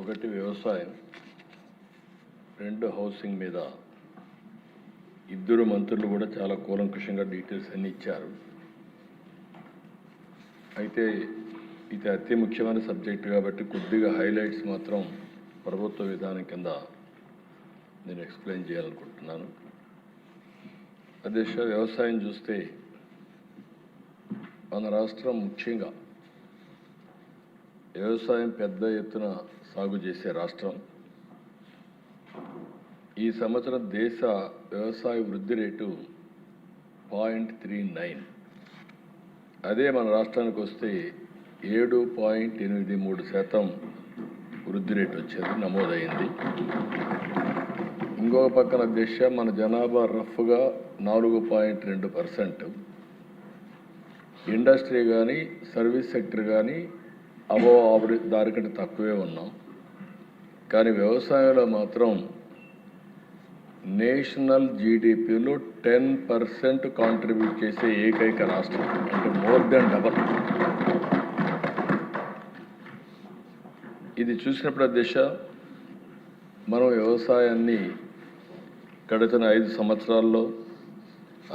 ఒకటి వ్యవసాయం, రెండు హౌసింగ్ మీద ఇద్దరు మంత్రులు కూడా చాలా కూలంకషంగా డీటెయిల్స్ అన్ని ఇచ్చారు. అయితే ఇది అతి ముఖ్యమైన సబ్జెక్ట్ కాబట్టి కొద్దిగా హైలైట్స్ మాత్రం ప్రభుత్వ విధానం కింద నేను ఎక్స్ప్లెయిన్ చేయాలనుకుంటున్నాను. అధ్యక్ష, వ్యవసాయం చూస్తే మన రాష్ట్రం ముఖ్యంగా వ్యవసాయం పెద్ద ఎత్తున సాగు చేసే రాష్ట్రం. ఈ సంవత్సరం దేశ వ్యవసాయ వృద్ధి రేటు 0.39. అదే మన రాష్ట్రానికి వస్తే 7.83% వృద్ధి రేటు వచ్చేది నమోదైంది. ఇంకొక పక్కన దేశ మన జనాభా రఫ్గా 4.2%. ఇండస్ట్రీ కానీ సర్వీస్ సెక్టర్ కానీ దానికంటే తక్కువే ఉన్నాం. కానీ వ్యవసాయంలో మాత్రం నేషనల్ జీడిపిలో 10% కాంట్రిబ్యూట్ చేసే ఏకైక రాష్ట్రం, అంటే మోర్ దెన్ డబల్. ఇది చూసినప్పుడు దిశ మనం వ్యవసాయాన్ని గడిచిన 5 సంవత్సరాల్లో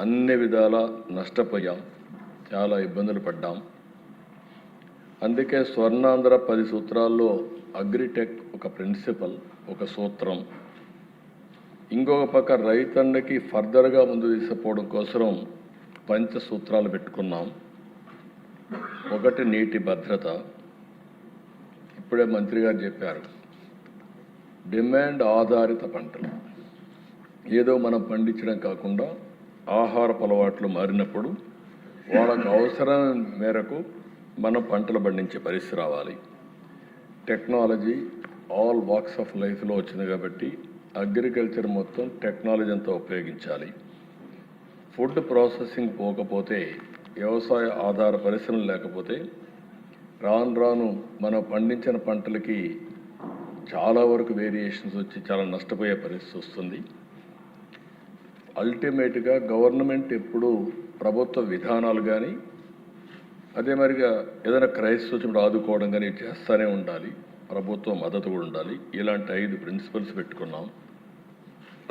అన్ని విధాలా నష్టపోయాం, చాలా ఇబ్బందులు పడ్డాం. అందుకే స్వర్ణాంధ్ర 10 సూత్రాల్లో అగ్రిటెక్ ఒక ప్రిన్సిపల్, ఒక సూత్రం. ఇంకొక పక్క రైతన్నకి ఫర్దర్గా ముందు తీసుకుపోవడం కోసం పంచసూత్రాలు పెట్టుకున్నాం. ఒకటి నీటి భద్రత. ఇప్పుడే మంత్రి గారు చెప్పారు, డిమాండ్ ఆధారిత పంటలు. ఏదో మనం పండించడం కాకుండా ఆహారపు అలవాట్లు మారినప్పుడు వాళ్ళకు అవసరం మేరకు మనం పంటలు పండించే పరిస్థితి రావాలి. టెక్నాలజీ ఆల్ వాక్స్ ఆఫ్ లైఫ్లో వచ్చింది కాబట్టి అగ్రికల్చర్ మొత్తం టెక్నాలజీ అంతా ఉపయోగించాలి. ఫుడ్ ప్రాసెసింగ్ పోకపోతే, వ్యవసాయ ఆధార పరిశ్రమలు లేకపోతే రాను రాను మనం పండించిన పంటలకి చాలా వరకు వేరియేషన్స్ వచ్చి చాలా నష్టపోయే పరిస్థితి వస్తుంది. అల్టిమేట్గా గవర్నమెంట్ ఎప్పుడు ప్రభుత్వ విధానాలు కానీ అదే మరిగా ఏదైనా క్రైసిస్ వచ్చినప్పుడు ఆదుకోవడం కానీ చేస్తూనే ఉండాలి. ప్రభుత్వ మద్దతు కూడా ఉండాలి. ఇలాంటి 5 ప్రిన్సిపల్స్ పెట్టుకున్నాం.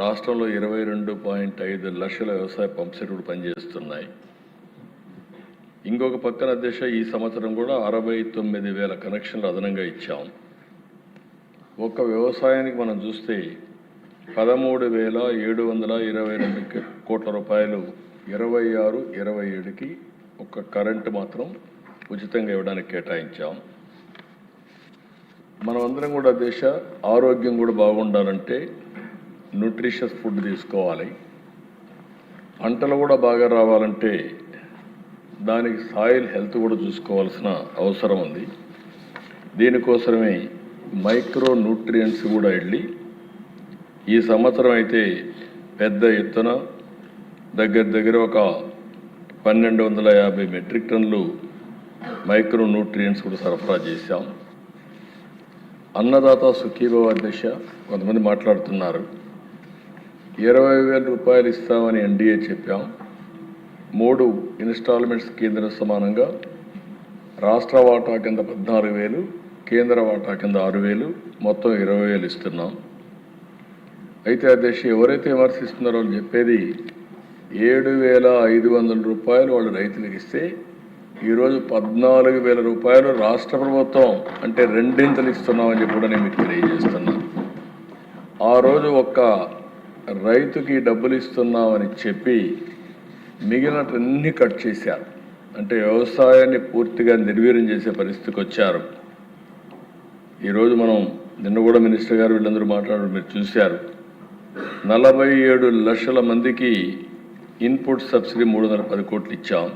రాష్ట్రంలో 22.5 లక్షల వ్యవసాయ పంప్ సెట్లు పనిచేస్తున్నాయి. ఇంకొక పక్కన దిశ ఈ సంవత్సరం కూడా 69,000 కనెక్షన్లు అదనంగా ఇచ్చాం. ఒక్క వ్యవసాయానికి మనం చూస్తే 13,722 కోట్ల రూపాయలు 26-27కి ఒక కరెంటు మాత్రం ఉచితంగా ఇవ్వడానికి కేటాయించాం. మనం అందరం కూడా దేశ ఆరోగ్యం కూడా బాగుండాలంటే న్యూట్రిషియస్ ఫుడ్ తీసుకోవాలి. పంటలు కూడా బాగా రావాలంటే దానికి సాయిల్ హెల్త్ కూడా చూసుకోవాల్సిన అవసరం ఉంది. దీనికోసమే మైక్రో న్యూట్రియంట్స్ కూడా వెళ్ళి ఈ సంవత్సరం అయితే పెద్ద ఎత్తున దగ్గర ఒక 1,250 మెట్రిక్ టన్నులు మైక్రో న్యూట్రియంట్స్ కూడా సరఫరా చేశాం. అన్నదాత సుఖీభవ దిశ కొంతమంది మాట్లాడుతున్నారు. 20,000 రూపాయలు ఇస్తామని ఎన్డీఏ చెప్పాం. 3 ఇన్స్టాల్మెంట్స్ కేంద్ర సమానంగా రాష్ట్ర వాటా కింద 14,000, కేంద్ర వాటా కింద 6,000, మొత్తం 20,000 ఇస్తున్నాం. అయితే ఆ దిశ ఎవరైతే విమర్శిస్తున్నారో వాళ్ళు చెప్పేది 7,500 రూపాయలు వాళ్ళు రైతులకు ఇస్తే ఈరోజు 14,000 రూపాయలు రాష్ట్ర ప్రభుత్వం అంటే 2 ఇస్తున్నామని చెప్పి కూడా నేను మీకు తెలియజేస్తున్నాను. ఆ రోజు ఒక్క రైతుకి డబ్బులు ఇస్తున్నామని చెప్పి మిగిలినవన్నీ కట్ చేశారు. అంటే వ్యవసాయాన్ని పూర్తిగా నిర్వీర్యం చేసే పరిస్థితికి వచ్చారు. ఈరోజు మనం నిన్న కూడా మినిస్టర్ గారు వీళ్ళందరూ మాట్లాడారు, మీరు చూశారు. 47 లక్షల మందికి ఇన్పుట్ సబ్సిడీ 310 కోట్లు ఇచ్చాం.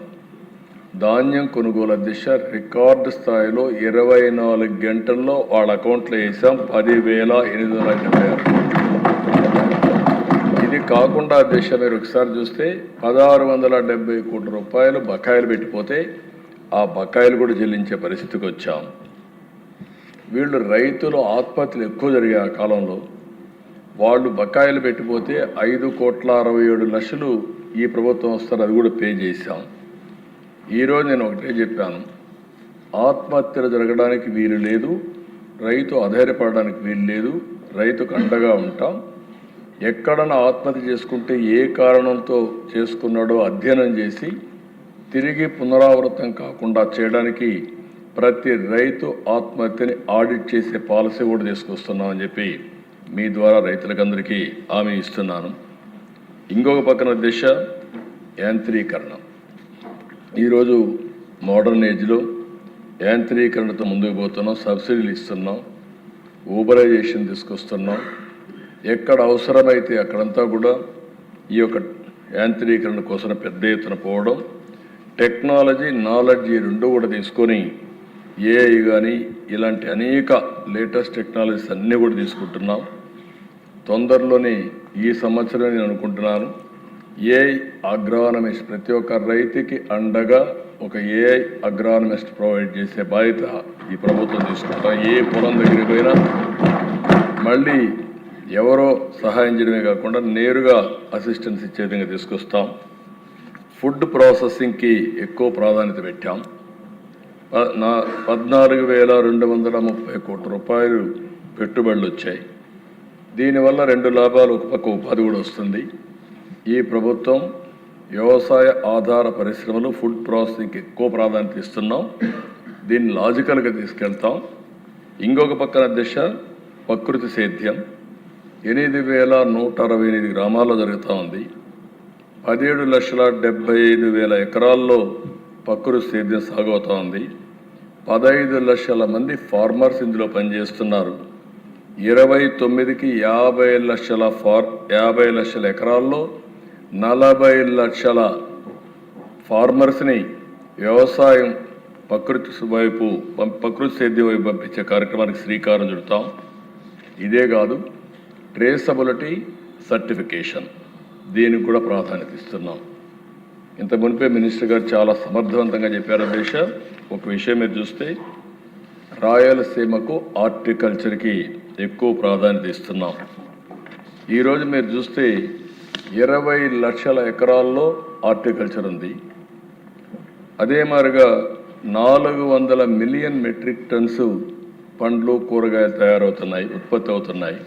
ధాన్యం కొనుగోలు దిశ రికార్డు స్థాయిలో 24 గంటల్లో వాళ్ళ అకౌంట్లో వేసాం 10,876. ఇది కాకుండా దిశ మీరు ఒకసారి చూస్తే 1,670 కోట్ల రూపాయలు బకాయిలు పెట్టిపోతే ఆ బకాయిలు కూడా చెల్లించే పరిస్థితికి వచ్చాం. వీళ్ళు రైతులు ఆత్మహత్యలు ఎక్కువ జరిగే ఆ కాలంలో వాళ్ళు బకాయిలు పెట్టిపోతే 5,67,00,000 ఈ ప్రభుత్వం వస్తారు, అది కూడా పే చేశాం. ఈరోజు నేను ఒకటే చెప్పాను, ఆత్మహత్యలు జరగడానికి వీలు లేదు. రైతు అధైర్యపడడానికి వీలు లేదు. రైతుకు అండగా ఉంటాం. ఎక్కడన్నా ఆత్మహత్య చేసుకుంటే ఏ కారణంతో చేసుకున్నాడో అధ్యయనం చేసి తిరిగి పునరావృతం కాకుండా చేయడానికి ప్రతి రైతు ఆత్మహత్యని ఆడిట్ చేసే పాలసీ కూడా తీసుకొస్తున్నామని చెప్పి మీ ద్వారా రైతులకందరికీ హామీ ఇస్తున్నాను. ఇంకొక పక్కన దిశ యాంత్రీకరణ. ఈరోజు మోడర్న్ ఏజ్లో యాంత్రీకరణతో ముందుకు పోతున్నాం. సబ్సిడీలు ఇస్తున్నాం, ఊబరైజేషన్ తీసుకొస్తున్నాం. ఎక్కడ అవసరమైతే అక్కడంతా కూడా ఈ యొక్క యాంత్రీకరణ కోసం పెద్ద ఎత్తున పోవడం, టెక్నాలజీ నాలెడ్జ్ రెండు కూడా తీసుకొని ఏఐ కానీ ఇలాంటి అనేక లేటెస్ట్ టెక్నాలజీస్ అన్నీ కూడా తీసుకుంటున్నాం. తొందరలోనే ఈ సంవత్సరం నేను అనుకుంటున్నాను ఏఐ అగ్రానమిస్ట్ ప్రతి ఒక్క రైతుకి అండగా ఒక ఏఐ అగ్రానమిస్ట్ ప్రొవైడ్ చేసే బాధ్యత ఈ ప్రభుత్వం తీసుకుంటాం. ఏ పొలం దగ్గరికి పోయినా మళ్ళీ ఎవరో సహాయం చేయడమే కాకుండా నేరుగా అసిస్టెన్స్ ఇచ్చే విధంగా తీసుకొస్తాం. ఫుడ్ ప్రాసెసింగ్కి ఎక్కువ ప్రాధాన్యత పెట్టాం. 14,230 కోట్ల రూపాయలు పెట్టుబడులు వచ్చాయి. దీనివల్ల 2 లాభాలు, ఒక పక్క ఉపాధి కూడా వస్తుంది. ఈ ప్రభుత్వం వ్యవసాయ ఆధార పరిశ్రమలు ఫుడ్ ప్రాసెసింగ్కి ఎక్కువ ప్రాధాన్యత ఇస్తున్నాం. దీన్ని లాజికల్గా తీసుకెళ్తాం. ఇంకొక పక్కన దిశ ప్రకృతి సేద్యం. 8,168 గ్రామాల్లో జరుగుతూ ఉంది. 17,75,000 ఎకరాల్లో ప్రకృతి సేద్యం సాగు అవుతూ ఉంది. 15 లక్షల మంది ఫార్మర్స్ ఇందులో పనిచేస్తున్నారు. 29కి 50 లక్షల ఎకరాల్లో 40 లక్షల ఫార్మర్స్ని వ్యవసాయం ప్రకృతి సేద్యం వైపు పంపించే కార్యక్రమానికి శ్రీకారం చుడతాం. ఇదే కాదు, ట్రేసబిలిటీ సర్టిఫికేషన్ దీనికి కూడా ప్రాధాన్యత ఇస్తున్నాం. ఇంత మునిపే మినిస్టర్ గారు చాలా సమర్థవంతంగా చెప్పారు. దేశ ఒక విషయం మీరు చూస్తే రాయలసీమకు హార్టికల్చర్కి ఎక్కువ ప్రాధాన్యత ఇస్తున్నాం. ఈరోజు మీరు చూస్తే 20 లక్షల ఎకరాల్లో హార్టికల్చర్ ఉంది. అదే మాదిరిగా 400 మిలియన్ మెట్రిక్ టన్స్ పండ్లు కూరగాయలు తయారవుతున్నాయి, ఉత్పత్తి అవుతున్నాయి.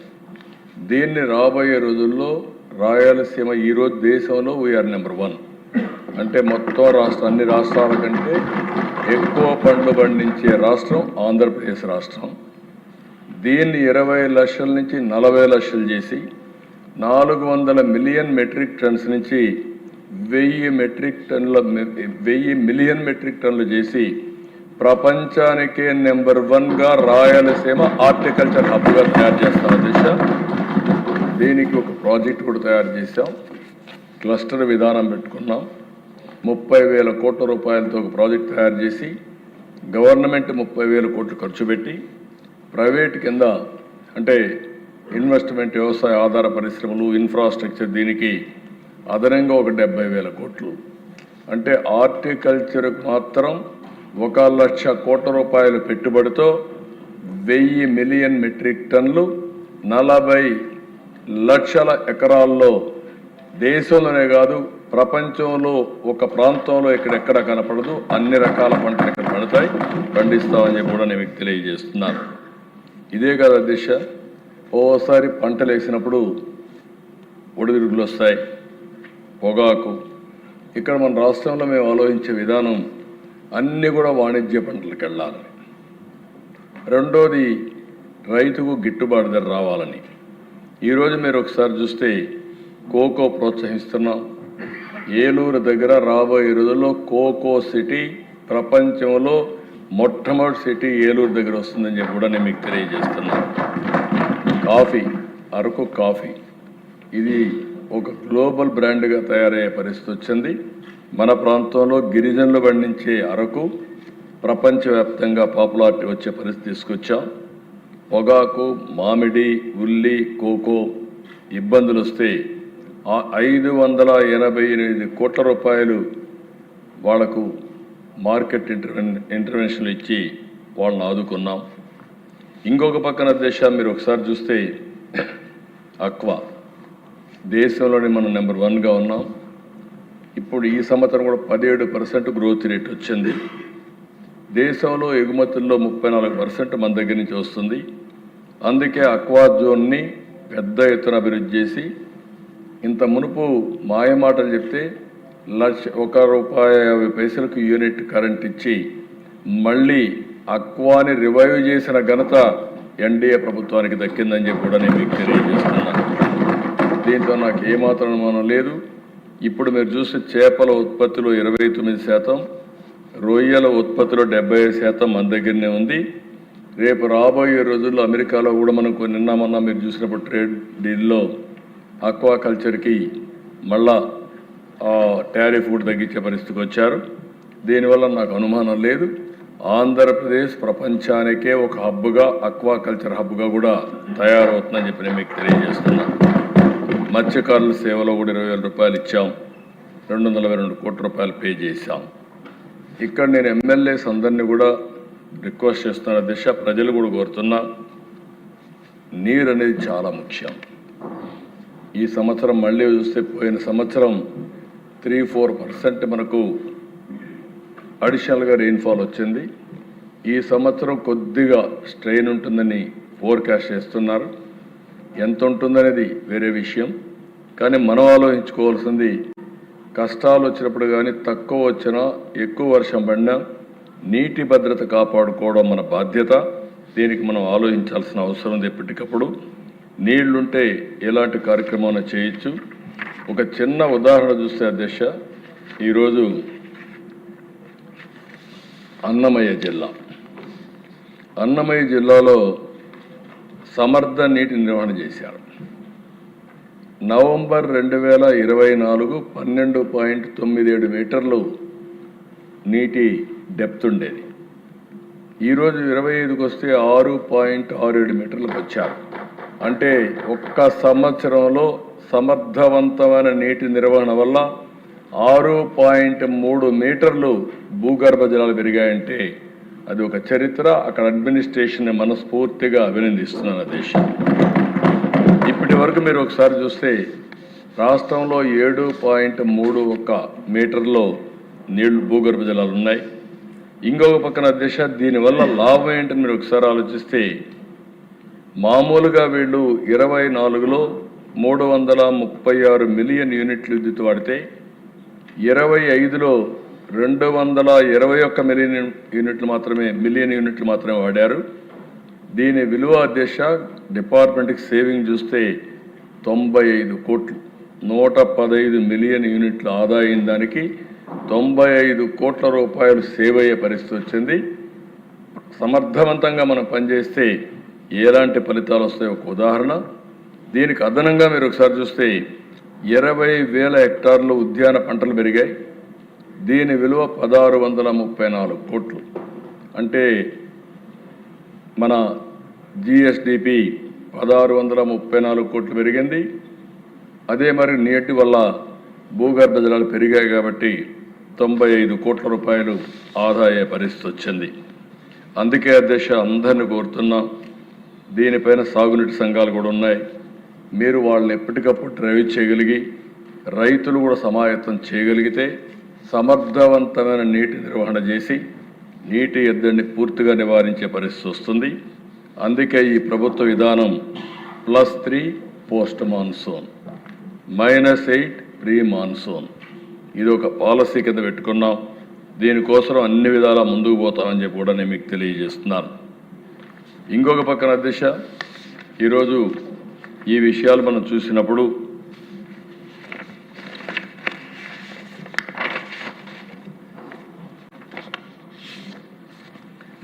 దీన్ని రాబోయే రోజుల్లో రాయలసీమ ఈరోజు దేశంలో వీఆర్ నెంబర్ 1. అంటే మొత్తం అన్ని రాష్ట్రాల కంటే ఎక్కువ పండ్లు పండించే రాష్ట్రం ఆంధ్రప్రదేశ్ రాష్ట్రం. దీన్ని 20 లక్షల నుంచి 40 లక్షలు చేసి 400 మిలియన్ మెట్రిక్ టన్స్ నుంచి 1000 మిలియన్ మెట్రిక్ టన్నులు చేసి ప్రపంచానికే నెంబర్ 1గా రాయలసీమ హార్టికల్చర్ హబ్గా తయారు చేస్తాం. దిశ దీనికి ఒక ప్రాజెక్ట్ కూడా తయారు చేశాం. క్లస్టర్ విధానం పెట్టుకున్నాం. 30,000 కోట్ల రూపాయలతో ఒక ప్రాజెక్ట్ తయారు చేసి గవర్నమెంట్ 30,000 కోట్లు ఖర్చు పెట్టి ప్రైవేట్ కింద అంటే ఇన్వెస్ట్మెంట్, వ్యవసాయ ఆధార పరిశ్రమలు, ఇన్ఫ్రాస్ట్రక్చర్ దీనికి అదనంగా ఒక 70,000 కోట్లు. అంటే హార్టికల్చర్కు మాత్రం 1,00,000 కోట్ల రూపాయల పెట్టుబడితో 1000 మిలియన్ మెట్రిక్ టన్నులు 40 లక్షల ఎకరాల్లో దేశంలోనే కాదు ప్రపంచంలో ఒక ప్రాంతంలో ఎక్కడెక్కడ కనపడదు అన్ని రకాల పంటలు ఇక్కడ పండిస్తామని చెప్పి కూడా నేను మీకు తెలియజేస్తున్నాను. ఇదే కదా దిశ. ఓసారి పంటలు వేసినప్పుడు ఒడిదుడుకులు వస్తాయి, పొగాకు. ఇక్కడ మన రాష్ట్రంలో మేము ఆలోచించే విధానం అన్నీ కూడా వాణిజ్య పంటలకు వెళ్ళాలని. రెండోది రైతుకు గిట్టుబాటు ధర రావాలని. ఈరోజు మీరు ఒకసారి చూస్తే కోకో ప్రోత్సహిస్తున్నాం. ఏలూరు దగ్గర రాబోయే రోజుల్లో కోకో సిటీ ప్రపంచంలో మొట్టమొదటి సిటీ ఏలూరు దగ్గర వస్తుందని చెప్పి కూడా నేను మీకు తెలియజేస్తున్నాను. కాఫీ, అరకు కాఫీ ఇది ఒక గ్లోబల్ బ్రాండ్గా తయారయ్యే పరిస్థితి వచ్చింది. మన ప్రాంతంలో గిరిజనులు పండించే అరకు ప్రపంచవ్యాప్తంగా పాపులారిటీ వచ్చే పరిస్థితి తీసుకొచ్చాం. పొగాకు, మామిడి, ఉల్లి, కోకో ఇబ్బందులు వస్తే 588 కోట్ల రూపాయలు వాళ్లకు మార్కెట్ ఇంటర్వెన్షన్లు ఇచ్చి వాళ్ళని ఆదుకున్నాం. ఇంకొక పక్కన దేశం మీరు ఒకసారి చూస్తే అక్వా దేశంలోనే మనం నెంబర్ 1గా ఉన్నాం. ఇప్పుడు ఈ సంవత్సరం కూడా 17% గ్రోత్ రేట్ వచ్చింది. దేశంలో ఎగుమతుల్లో 34% మన దగ్గర నుంచి వస్తుంది. అందుకే అక్వా జోన్ని పెద్ద ఎత్తున అభివృద్ధి చేసి, ఇంత మునుపు మాయమాటలు చెప్తే ₹1.50 యూనిట్ కరెంట్ ఇచ్చి మళ్ళీ అక్వాని రివైవ్ చేసిన ఘనత ఎన్డీఏ ప్రభుత్వానికి దక్కిందని చెప్పి కూడా నేను మీకు తెలియజేస్తున్నాను. దీంతో నాకు ఏమాత్రం అనుమానం లేదు. ఇప్పుడు మీరు చూస్తే చేపల ఉత్పత్తిలో 29%, రొయ్యల ఉత్పత్తిలో 75% మన దగ్గరనే ఉంది. రేపు రాబోయే రోజుల్లో అమెరికాలో కూడా మనకు నిన్న మొన్న మీరు చూసినప్పుడు ట్రేడ్ డీల్లో అక్వాకల్చర్కి మళ్ళా టారిఫ్ కూడా తగ్గించే పరిస్థితికి వచ్చారు. దీనివల్ల నాకు అనుమానం లేదు, ఆంధ్రప్రదేశ్ ప్రపంచానికే ఒక హబ్గా, అక్వాకల్చర్ హబ్గా కూడా తయారవుతుందని చెప్పి నేను మీకు తెలియజేస్తున్నాను. మత్స్యకారుల సేవలో కూడా ₹20,000 ఇచ్చాం, 222 కోట్ల రూపాయలు పే చేశాం. ఇక్కడ నేను ఎమ్మెల్యేస్ అందరినీ కూడా రిక్వెస్ట్ చేస్తున్న దిశ, ప్రజలు కూడా కోరుతున్నా, నీరు అనేది చాలా ముఖ్యం. ఈ సంవత్సరం మళ్ళీ చూస్తే పోయిన సంవత్సరం 3-4% మనకు అడిషనల్గా రెయిన్ఫాల్ వచ్చింది. ఈ సంవత్సరం కొద్దిగా స్ట్రెయిన్ ఉంటుందని ఫోర్కాస్ట్ చేస్తున్నారు. ఎంత ఉంటుందనేది వేరే విషయం, కానీ మనం ఆలోచించుకోవాల్సింది, కష్టాలు వచ్చినప్పుడు కానీ తక్కువ వచ్చినా ఎక్కువ వర్షం పడినా నీటి భద్రత కాపాడుకోవడం మన బాధ్యత. దీనికి మనం ఆలోచించాల్సిన అవసరం ఉంది. ఎప్పటికప్పుడు నీళ్లుంటే ఎలాంటి కార్యక్రమాన్ని చేయొచ్చు. ఒక చిన్న ఉదాహరణ చూస్తే అధ్యక్ష, ఈరోజు అన్నమయ్య జిల్లాలో సమర్థ నీటి నిర్వహణ చేశారు. నవంబర్ 2024 12.97 మీటర్లు నీటి డెప్త్ ఉండేది. ఈరోజు 25కి వస్తే 6.67 మీటర్లకు వచ్చారు. అంటే ఒక్క సంవత్సరంలో సమర్థవంతమైన నీటి నిర్వహణ వల్ల 6.3 మీటర్లు భూగర్భ జలాలు పెరిగాయంటే అది ఒక చరిత్ర. అక్కడ అడ్మినిస్ట్రేషన్ మనస్ఫూర్తిగా అభినందిస్తున్నాను దేశం. ఇప్పటి వరకు మీరు ఒకసారి చూస్తే రాష్ట్రంలో 7.31 మీటర్లో నీళ్లు భూగర్భ జలాలు ఉన్నాయి. ఇంకొక పక్కన దేశ దీనివల్ల లాభం ఏంటని మీరు ఒకసారి ఆలోచిస్తే, మామూలుగా వీళ్ళు 24లో 336 మిలియన్ యూనిట్లు విద్యుత్ వాడితే 25లో 221 మిలియన్ యూనిట్లు మాత్రమే వాడారు. దీని విలువ దిశ డిపార్ట్మెంట్కి సేవింగ్ చూస్తే 95 కోట్లు, 115 మిలియన్ యూనిట్ల ఆదాయం, దానికి 95 కోట్ల రూపాయలు సేవ్ అయ్యే పరిస్థితి వచ్చింది. సమర్థవంతంగా మనం పనిచేస్తే ఎలాంటి ఫలితాలు వస్తాయో ఒక ఉదాహరణ. దీనికి అదనంగా మీరు ఒకసారి చూస్తే 20,000 హెక్టార్లు ఉద్యాన పంటలు పెరిగాయి. దీని విలువ 1634 కోట్లు. అంటే మన జిఎస్డిపి 1634 కోట్లు పెరిగింది. అదే మరి నీటి వల్ల భూగర్భ జలాలు పెరిగాయి కాబట్టి 95 కోట్ల రూపాయలు ఆదాయ పరిస్థితి వచ్చింది. అందుకే అధ్యక్ష అందరిని కోరుతున్నాం, దీనిపైన సాగునీటి సంఘాలు కూడా ఉన్నాయి. మీరు వాళ్ళని ఎప్పటికప్పుడు డ్రైవ్ చేయగలిగి రైతులు కూడా సమాయత్తం చేయగలిగితే సమర్థవంతమైన నీటి నిర్వహణ చేసి నీటి ఎద్దడిని పూర్తిగా నివారించే పరిస్థితి వస్తుంది. అందుకే ఈ ప్రభుత్వ విధానం +3 పోస్ట్ మాన్సూన్, -8 ప్రీ మాన్సూన్, ఇది ఒక పాలసీ కింద పెట్టుకున్నాం. దీనికోసం అన్ని విధాలా ముందుకు పోతామని చెప్పి కూడా నేను మీకు తెలియజేస్తున్నాను. ఇంకొక పక్కన అధ్యక్ష, ఈరోజు ఈ విషయాలు మనం చూసినప్పుడు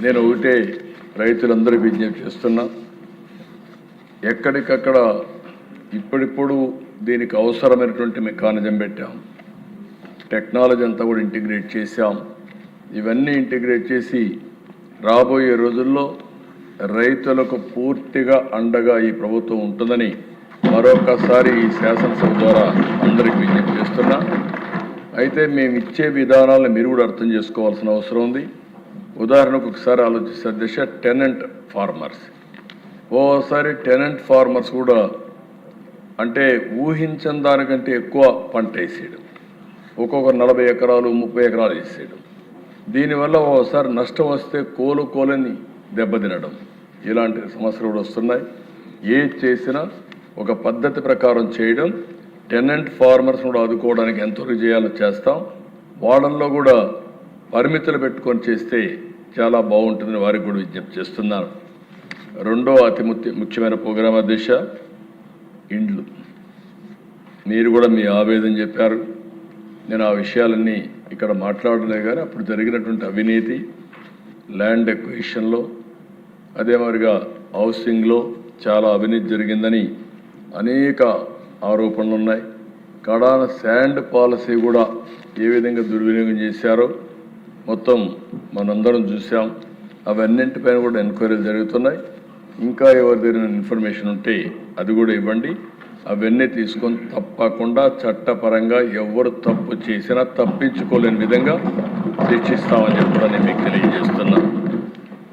నేను ఒకటే రైతులందరికీ విజ్ఞప్తి చేస్తున్నా, ఎక్కడికక్కడ ఇప్పుడిప్పుడు దీనికి అవసరమైనటువంటి మెకానిజం పెట్టాం, టెక్నాలజీ అంతా కూడా ఇంటిగ్రేట్ చేశాం. ఇవన్నీ ఇంటిగ్రేట్ చేసి రాబోయే రోజుల్లో రైతులకు పూర్తిగా అండగా ఈ ప్రభుత్వం ఉంటుందని మరొకసారి ఈ శాసనసభ ద్వారా అందరికీ విజ్ఞప్తి చేస్తున్నా. అయితే మేము ఇచ్చే విధానాలను మీరు కూడా అర్థం చేసుకోవాల్సిన అవసరం ఉంది. ఉదాహరణకు ఒకసారి ఆలోచిస్తే అధ్యక్ష, టెనెంట్ ఫార్మర్స్, ఓసారి టెనెంట్ ఫార్మర్స్ కూడా అంటే ఊహించని దానికంటే ఎక్కువ పంట వేసేయడం, ఒక్కొక్క 40 ఎకరాలు 30 ఎకరాలు వేసేయడం. దీనివల్ల ఓసారి నష్టం వస్తే కోలుకోలేని దెబ్బతినడం ఇలాంటి సమస్యలు కూడా వస్తున్నాయి. ఏది చేసినా ఒక పద్ధతి ప్రకారం చేయడం, టెనెంట్ ఫార్మర్స్ కూడా ఆదుకోవడానికి ఎంతవరకు చేయాలో చేస్తాం. వాళ్ళల్లో కూడా పరిమితులు పెట్టుకొని చేస్తే చాలా బాగుంటుందని వారికి కూడా విజ్ఞప్తి చేస్తున్నాను. రెండో అతి ముఖ్యమైన ప్రోగ్రాం అధ్యక్ష, ఇండ్లు. మీరు కూడా మీ ఆవేదన చెప్పారు. నేను ఆ విషయాలన్నీ ఇక్కడ మాట్లాడలే, కానీ అప్పుడు జరిగినటువంటి అవినీతి, ల్యాండ్ ఎక్విజిషన్లో, అదే మరిగా హౌసింగ్లో చాలా అవినీతి జరిగిందని అనేక ఆరోపణలు ఉన్నాయి. కడాన శాండ్ పాలసీ కూడా ఏ విధంగా దుర్వినియోగం చేశారో మొత్తం మనందరం చూసాం. అవన్నింటిపైన కూడా ఎంక్వైరీలు జరుగుతున్నాయి. ఇంకా ఎవరి దగ్గర ఇన్ఫర్మేషన్ ఉంటే అది కూడా ఇవ్వండి. అవన్నీ తీసుకొని తప్పకుండా చట్టపరంగా ఎవరు తప్పు చేసినా తప్పించుకోలేని విధంగా శిక్షిస్తామని చెప్పి నేను మీకు తెలియజేస్తున్నా.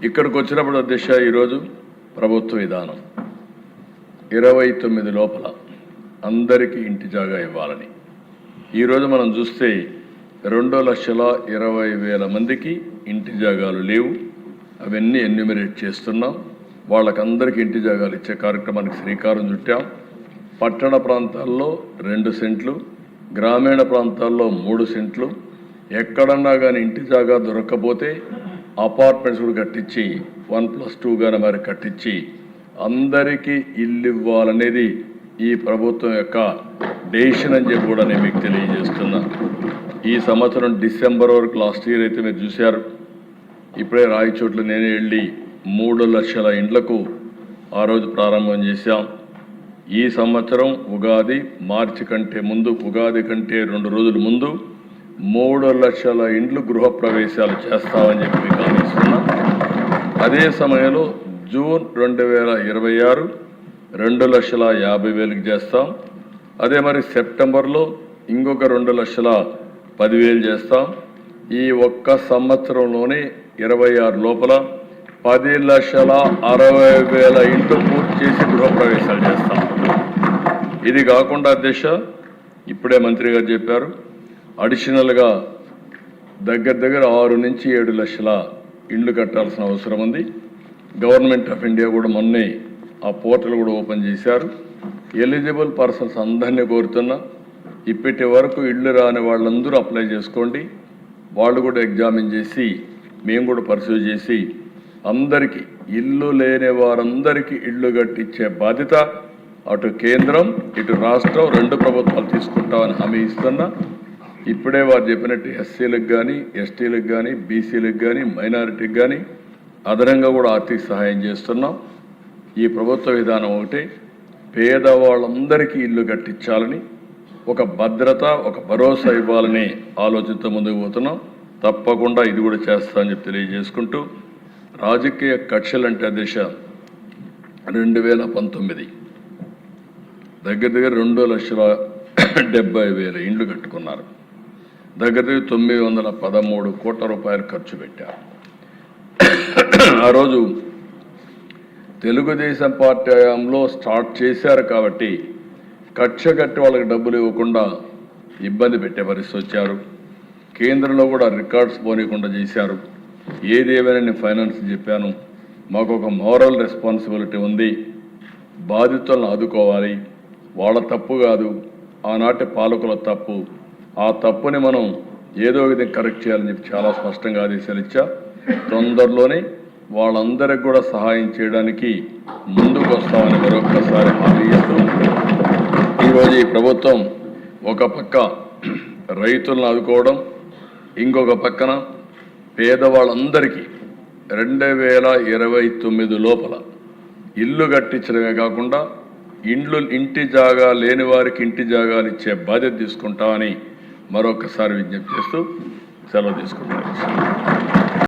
ఇక్కడికి వచ్చినప్పుడు అధ్యక్ష, ఈరోజు ప్రభుత్వ విధానం 29 లోపల అందరికీ ఇంటి జాగా ఇవ్వాలని. ఈరోజు మనం చూస్తే 2,20,000 మందికి ఇంటి జాగాలు లేవు. అవన్నీ ఎన్యూమరేట్ చేస్తున్నాం. వాళ్ళకందరికీ ఇంటి జాగాలు ఇచ్చే కార్యక్రమానికి శ్రీకారం చుట్టాం. పట్టణ ప్రాంతాల్లో 2 సెంట్లు, గ్రామీణ ప్రాంతాల్లో 3 సెంట్లు. ఎక్కడన్నా కానీ ఇంటి జాగా దొరక్కపోతే అపార్ట్మెంట్స్ కూడా కట్టించి 1+2 గానే మరి కట్టించి అందరికీ ఇల్లు ఇవ్వాలనేది ఈ ప్రభుత్వం యొక్క డెసిషన్ అని చెప్పి కూడా నేను మీకు తెలియజేస్తున్నా. ఈ సంవత్సరం డిసెంబర్ వరకు లాస్ట్ ఇయర్ అయితే మీరు చూశారు. ఇప్పుడే రాయచోట్ల నేనే వెళ్ళి 3 లక్షల ఇండ్లకు ఆ రోజు ప్రారంభం చేశాం. ఈ సంవత్సరం ఉగాది మార్చి కంటే ముందు, ఉగాది కంటే 2 రోజుల ముందు 3 లక్షల ఇండ్లు గృహప్రవేశాలు చేస్తామని చెప్పి మీకు అందిస్తున్నాం. అదే సమయంలో జూన్ 2026 2,50,000కి చేస్తాం. అదే మరి సెప్టెంబర్లో ఇంకొక 2,10,000 చేస్తాం. ఈ ఒక్క సంవత్సరంలోనే 26 లోపల 10,60,000 ఇంట్లు పూర్తి చేసి గృహప్రవేశాలు చేస్తాం. ఇది కాకుండా అధ్యక్ష, ఇప్పుడే మంత్రి గారు చెప్పారు, అడిషనల్గా దగ్గర 6 నుంచి 7 లక్షల ఇండ్లు కట్టాల్సిన అవసరం ఉంది. గవర్నమెంట్ ఆఫ్ ఇండియా కూడా మొన్నే ఆ పోర్టల్ కూడా ఓపెన్ చేశారు. ఎలిజిబుల్ పర్సన్స్ అందరినీ కోరుతున్నా, ఇప్పటి వరకు ఇళ్ళు రాని వాళ్ళందరూ అప్లై చేసుకోండి. వాళ్ళు కూడా ఎగ్జామిన్ చేసి మేము కూడా పరిశీలి చేసి అందరికీ, ఇల్లు లేని వారందరికీ ఇళ్ళు కట్టించే బాధ్యత అటు కేంద్రం ఇటు రాష్ట్రం 2 ప్రభుత్వాలు తీసుకుంటామని హామీ ఇస్తున్నా. ఇప్పుడే వారు చెప్పినట్టు ఎస్సీలకు కానీ, ఎస్టీలకు కానీ, బీసీలకు కానీ, మైనారిటీకి కానీ అదనంగా కూడా ఆర్థిక సహాయం చేస్తున్నాం. ఈ ప్రభుత్వ విధానం ఒకటే, పేదవాళ్ళందరికీ ఇల్లు కట్టించాలని, ఒక భద్రత, ఒక భరోసా ఇవ్వాలని ఆలోచనతో ముందుకు పోతున్నాం. తప్పకుండా ఇది కూడా చేస్తామని చెప్పి తెలియజేసుకుంటూ, రాజకీయ కక్షలంటే దిశ 2019 దగ్గర 2,70,000 ఇండ్లు కట్టుకున్నారు. దగ్గర 913 కోట్ల రూపాయలు ఖర్చు పెట్టారు. ఆ రోజు తెలుగుదేశం పార్టీ హయాంలో స్టార్ట్ చేశారు కాబట్టి కక్ష కట్టి వాళ్ళకి డబ్బులు ఇవ్వకుండా ఇబ్బంది పెట్టే పరిస్థితి వచ్చారు. కేంద్రంలో కూడా రికార్డ్స్ పోనీయకుండా చేశారు. ఏదేమైనా నేను ఫైనాన్స్ చెప్పాను, మాకు ఒక మోరల్ రెస్పాన్సిబిలిటీ ఉంది. బాధితులను ఆదుకోవాలి. వాళ్ళ తప్పు కాదు, ఆనాటి పాలకుల తప్పు. ఆ తప్పుని మనం ఏదో విధంగా కరెక్ట్ చేయాలని చెప్పి చాలా స్పష్టంగా ఆదేశాలు ఇచ్చా. తొందరలోనే వాళ్ళందరికి కూడా సహాయం చేయడానికి ముందుకు వస్తామని మరొకసారి హామీ ఇస్తూ, ఈరోజు ఈ ప్రభుత్వం ఒక పక్క రైతులను ఆదుకోవడం, ఇంకొక పక్కన పేదవాళ్ళందరికీ 2029 లోపల ఇల్లు కట్టించడమే కాకుండా ఇంటి జాగా లేని వారికి ఇంటి జాగాలు ఇచ్చే బాధ్యత తీసుకుంటామని మరొకసారి విజ్ఞప్తి చేస్తూ సెలవు తీసుకుంటాను.